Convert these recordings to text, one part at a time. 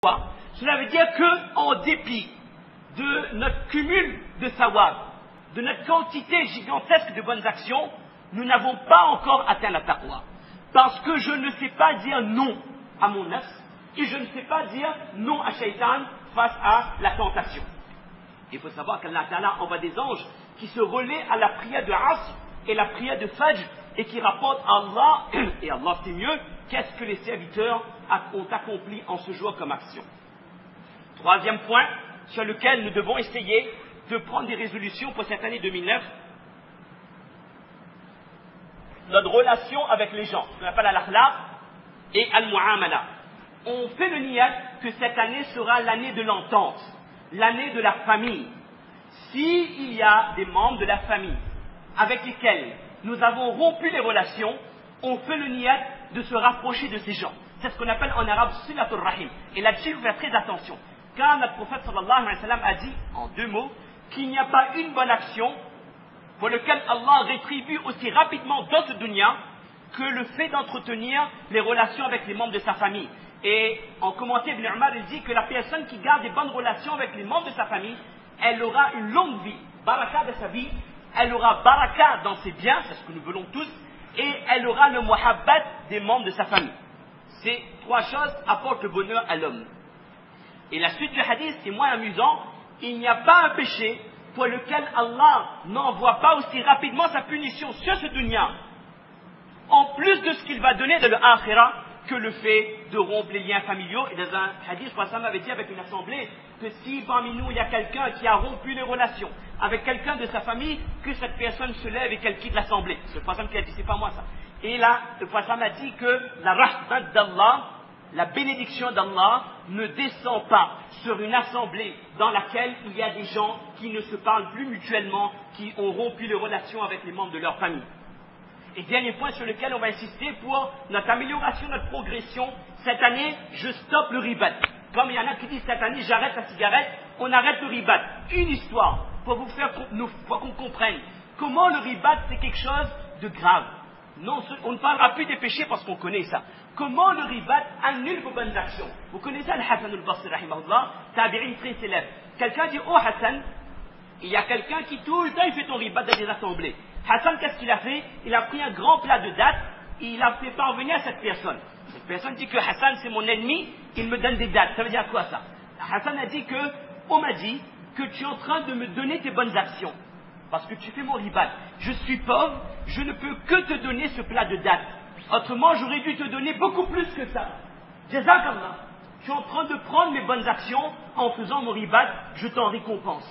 Cela veut dire qu'en dépit de notre cumul de sawab, de notre quantité gigantesque de bonnes actions, nous n'avons pas encore atteint la taqwa. Parce que je ne sais pas dire non à mon nafs et je ne sais pas dire non à Shaitan face à la tentation. Il faut savoir qu'Allah Ta'ala envoie des anges qui se relaient à la prière de Asr et la prière de Fajr et qui rapportent à Allah, et Allah sait mieux, qu'est-ce que les serviteurs ont accompli en ce jour comme action. Troisième point sur lequel nous devons essayer de prendre des résolutions pour cette année 2009, notre relation avec les gens, ce qu'on appelle al-akhlaq et al-mu'amala. On fait le niyat que cette année sera l'année de l'entente, l'année de la famille. S'il y a des membres de la famille avec lesquels nous avons rompu les relations, on fait le niyat de se rapprocher de ces gens. C'est ce qu'on appelle en arabe silatul rahim. Et là-dessus, il faut faire très attention. Car notre prophète sallallahu alayhi wa sallam a dit, en deux mots, qu'il n'y a pas une bonne action pour laquelle Allah rétribue aussi rapidement dans ce dunya que le fait d'entretenir les relations avec les membres de sa famille. Et en commentaire, Ibn Umar, il dit que la personne qui garde des bonnes relations avec les membres de sa famille, elle aura une longue vie, baraka de sa vie, elle aura baraka dans ses biens, c'est ce que nous voulons tous, et elle aura le muhabbat des membres de sa famille. Ces trois choses apportent le bonheur à l'homme. Et la suite du hadith, c'est moins amusant, il n'y a pas un péché pour lequel Allah n'envoie pas aussi rapidement sa punition sur ce dunya, en plus de ce qu'il va donner de l'akhirah, que le fait de rompre les liens familiaux. Et dans un hadith, Prophète avait dit avec une assemblée que si parmi nous il y a quelqu'un qui a rompu les relations avec quelqu'un de sa famille, que cette personne se lève et qu'elle quitte l'assemblée. C'est le Prophète qui a dit, c'est pas moi ça. Et là, le Prophète a dit que la rahmat d'Allah, la bénédiction d'Allah ne descend pas sur une assemblée dans laquelle il y a des gens qui ne se parlent plus mutuellement, qui ont rompu les relations avec les membres de leur famille. Et dernier point sur lequel on va insister pour notre amélioration, notre progression, cette année, je stoppe le ribat. Comme il y en a qui disent cette année, j'arrête la cigarette, on arrête le ribat. Une histoire pour vous faire pour qu'on comprenne comment le ribat c'est quelque chose de grave. Non, on ne parlera plus des péchés parce qu'on connaît ça. Comment le ribat annule vos bonnes actions? Vous connaissez Al-Hassan al-Basri, rahimahullah, tabi'in très célèbre. Quelqu'un dit, oh Hassan, il y a quelqu'un qui tout le temps il fait ton ribat dans des assemblées. Hassan, qu'est-ce qu'il a fait? Il a pris un grand plat de dattes et il a fait parvenir à cette personne. Cette personne dit que Hassan c'est mon ennemi, il me donne des dattes. Ça veut dire quoi ça? Hassan a dit que, on m'a dit que tu es en train de me donner tes bonnes actions. Parce que tu fais mon ribat. Je suis pauvre, je ne peux que te donner ce plat de dattes. Autrement, j'aurais dû te donner beaucoup plus que ça. Jazakallah. Tu es en train de prendre mes bonnes actions en faisant mon ribat, je t'en récompense.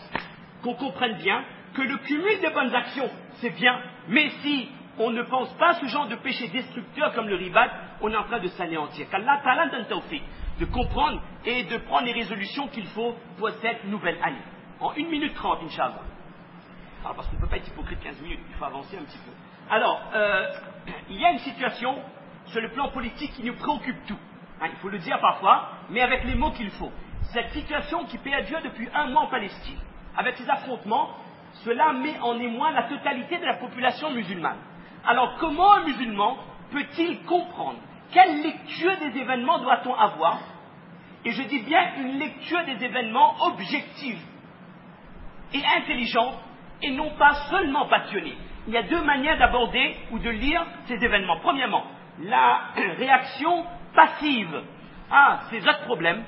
Qu'on comprenne bien que le cumul des bonnes actions, c'est bien, mais si on ne pense pas à ce genre de péché destructeur comme le ribat, on est en train de s'anéantir. Qu'Allah Ta'ala donne tawfiq de comprendre et de prendre les résolutions qu'il faut pour cette nouvelle année. En 1 minute 30, Inch'Allah. Alors, parce qu'on ne peut pas être hypocrite 15 minutes, il faut avancer un petit peu. Alors, il y a une situation sur le plan politique qui nous préoccupe tout. Hein, il faut le dire parfois, mais avec les mots qu'il faut. Cette situation qui perdure depuis 1 mois en Palestine, avec ces affrontements, cela met en émoi la totalité de la population musulmane. Alors, comment un musulman peut-il comprendre? Quelle lecture des événements doit-on avoir? Et je dis bien une lecture des événements objective et intelligente, et non pas seulement passionnée. Il y a deux manières d'aborder ou de lire ces événements. Premièrement, la réaction passive à ces autres problèmes.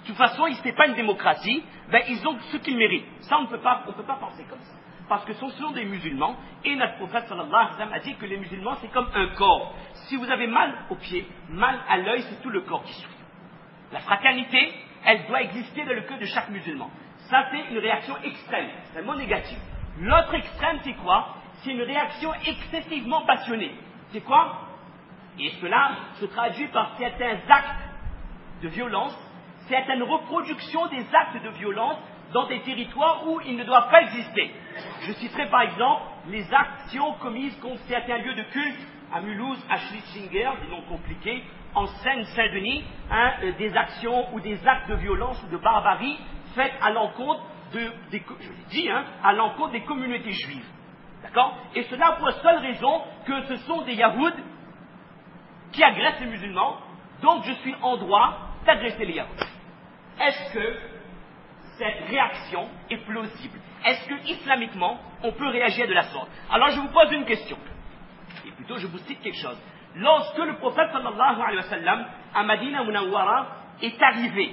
De toute façon, ce n'est pas une démocratie, ben, ils ont ce qu'ils méritent. Ça, on ne peut pas penser comme ça. Parce que ce sont des musulmans, et notre prophète sallallahu alayhi wa sallam a dit que les musulmans, c'est comme un corps. Si vous avez mal au pied, mal à l'œil, c'est tout le corps qui souffre. La fraternité, elle doit exister dans le cœur de chaque musulman. Ça, c'est une réaction extrême, extrêmement négative. L'autre extrême, c'est quoi? C'est une réaction excessivement passionnée. C'est quoi? Et cela se traduit par certains actes de violence, certaines reproductions des actes de violence dans des territoires où ils ne doivent pas exister. Je citerai par exemple les actions commises contre certains lieux de culte à Mulhouse, à Schlesinger, des noms compliqués, en Seine-Saint-Denis, des actions ou des actes de violence ou de barbarie faites à l'encontre à l'encontre des communautés juives. D'accord? Et cela pour la seule raison que ce sont des Yahouds qui agressent les musulmans, donc je suis en droit d'agresser les Yahouds. est-ce que cette réaction est plausible? Est-ce que islamiquement, on peut réagir de la sorte? Alors je vous pose une question, et plutôt je vous cite quelque chose. Lorsque le prophète sallallahu alayhi wa sallam à Madina Munawwara est arrivé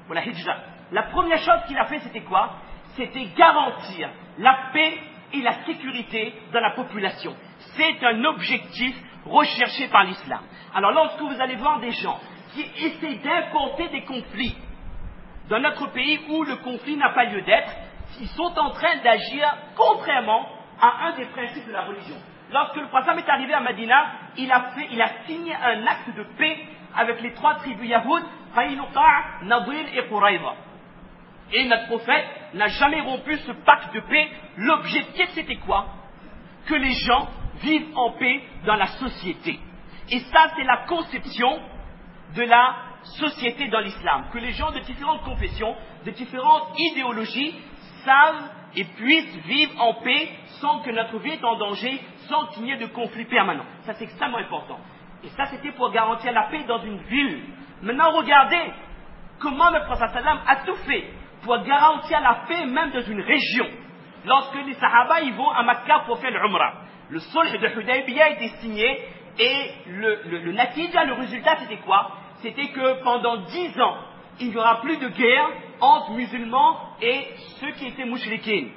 pour la hijra, la première chose qu'il a fait c'était quoi? C'était garantir la paix et la sécurité dans la population. C'est un objectif recherché par l'islam. Alors lorsque vous allez voir des gens qui essaient d'importer des conflits dans notre pays où le conflit n'a pas lieu d'être, ils sont en train d'agir contrairement à un des principes de la religion. Lorsque le prophète est arrivé à Madina, il a signé un acte de paix avec les 3 tribus Yahoud, Qaynuqa', Nadir et Qurayza. Et notre prophète n'a jamais rompu ce pacte de paix. L'objectif c'était quoi? Que les gens vivent en paix dans la société. Et ça c'est la conception de la société dans l'islam. Que les gens de différentes confessions, de différentes idéologies savent et puissent vivre en paix sans que notre vie est en danger, sans qu'il n'y ait de conflit permanent. Ça c'est extrêmement important. Et ça c'était pour garantir la paix dans une ville. Maintenant regardez comment le prophète sallam a tout fait pour garantir la paix même dans une région. Lorsque les Sahaba ils vont à Makkah pour faire l'Umrah, le sulh de Hudaybiyah a été signé et le natija, le résultat c'était quoi? C'était que pendant 10 ans, il n'y aura plus de guerre entre musulmans et ceux qui étaient mouchriquins.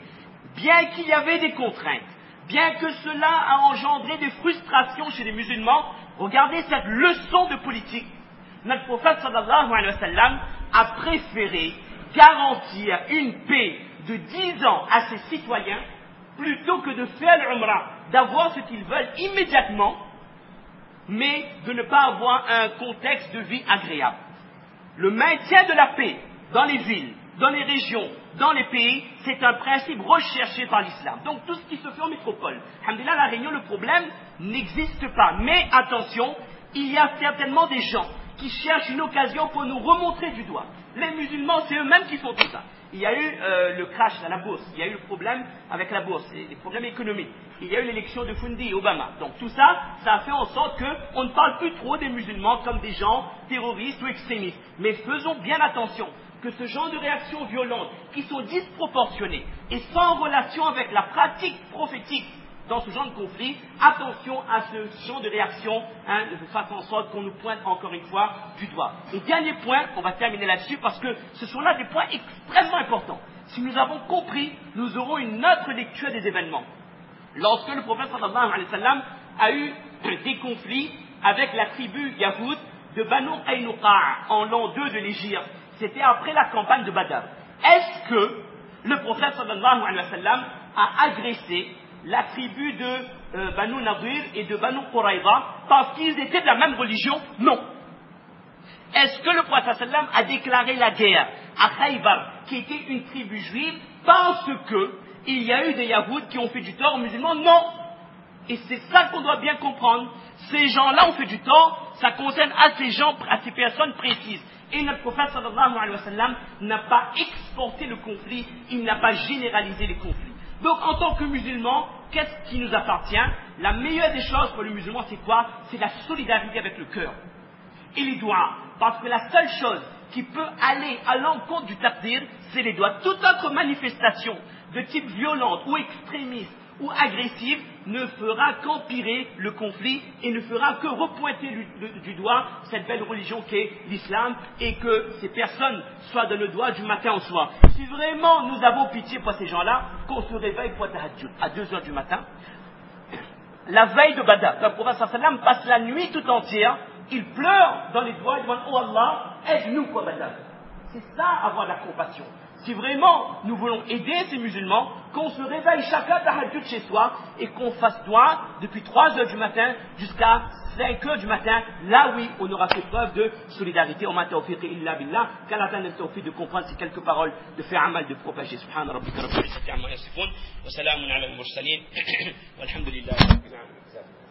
Bien qu'il y avait des contraintes, bien que cela a engendré des frustrations chez les musulmans, regardez cette leçon de politique. Notre prophète sallallahu alayhi wa sallam a préféré garantir une paix de 10 ans à ses citoyens plutôt que de faire l'umrah, d'avoir ce qu'ils veulent immédiatement, mais de ne pas avoir un contexte de vie agréable. Le maintien de la paix dans les villes, dans les régions, dans les pays, c'est un principe recherché par l'islam. Donc tout ce qui se fait en métropole, alhamdoulilah, la Réunion, le problème n'existe pas. Mais attention, il y a certainement des gens qui cherchent une occasion pour nous remontrer du doigt. Les musulmans, c'est eux-mêmes qui font tout ça. Il y a eu le crash à la bourse, il y a eu le problème avec la bourse, les problèmes économiques, il y a eu l'élection de Fundi et Obama. Donc tout ça, ça a fait en sorte qu'on ne parle plus trop des musulmans comme des gens terroristes ou extrémistes. Mais faisons bien attention que ce genre de réactions violentes, qui sont disproportionnées et sans relation avec la pratique prophétique dans ce genre de conflit, attention à ce genre de réaction, de façon en sorte qu'on nous pointe encore une fois du doigt. Et dernier point, on va terminer là-dessus parce que ce sont là des points extrêmement importants. Si nous avons compris, nous aurons une autre lecture des événements. Lorsque le prophète sallallahu alayhi wa sallam a eu des conflits avec la tribu Yahoud de Banu Qaynuqa' en l'an 2 de l'Hégire, c'était après la campagne de Badr. Est-ce que le prophète sallallahu alayhi wa sallam a agressé la tribu de Banu Nadir et de Banu Qurayza parce qu'ils étaient de la même religion? Non. Est-ce que le prophète sallam a déclaré la guerre à Khaybar, qui était une tribu juive, parce qu'il y a eu des Yahoud qui ont fait du tort aux musulmans? Non. Et c'est ça qu'on doit bien comprendre. Ces gens-là ont fait du tort, ça concerne à ces gens, à ces personnes précises. Et notre prophète sallallahu alayhi wa sallam n'a pas exporté le conflit, il n'a pas généralisé les conflits. Donc en tant que musulmans, qu'est-ce qui nous appartient? La meilleure des choses pour le musulman, c'est quoi? C'est la solidarité avec le cœur et les doigts. Parce que la seule chose qui peut aller à l'encontre du taqdir, c'est les doigts. Toute autre manifestation de type violente ou extrémiste ou agressive ne fera qu'empirer le conflit et ne fera que repointer du doigt cette belle religion qu'est l'islam, et que ces personnes soient dans le doigt du matin au soir. Si vraiment nous avons pitié pour ces gens-là, qu'on se réveille pour tahajjud à 2 heures du matin, la veille de Badr, le prophète sallallahu alayhi wa sallam passe la nuit tout entière, il pleure dans les doigts, il demande: oh Allah, aide-nous pour Badr. C'est ça, avoir de la compassion. Si vraiment nous voulons aider ces musulmans, qu'on se réveille chacun tahajjud chez soi et qu'on fasse doigt depuis 3 heures du matin jusqu'à 5 heures du matin, là oui, on aura fait preuve de solidarité. On m'a tawfiq illa billah, qu'Allah donne le tawfiq de comprendre ces quelques paroles, de faire amal, de propager. Subhana rabbika rabbil izzati amma yasifun, wa salamun ala al-mursalin, walhamdulillahi rabbil alamin.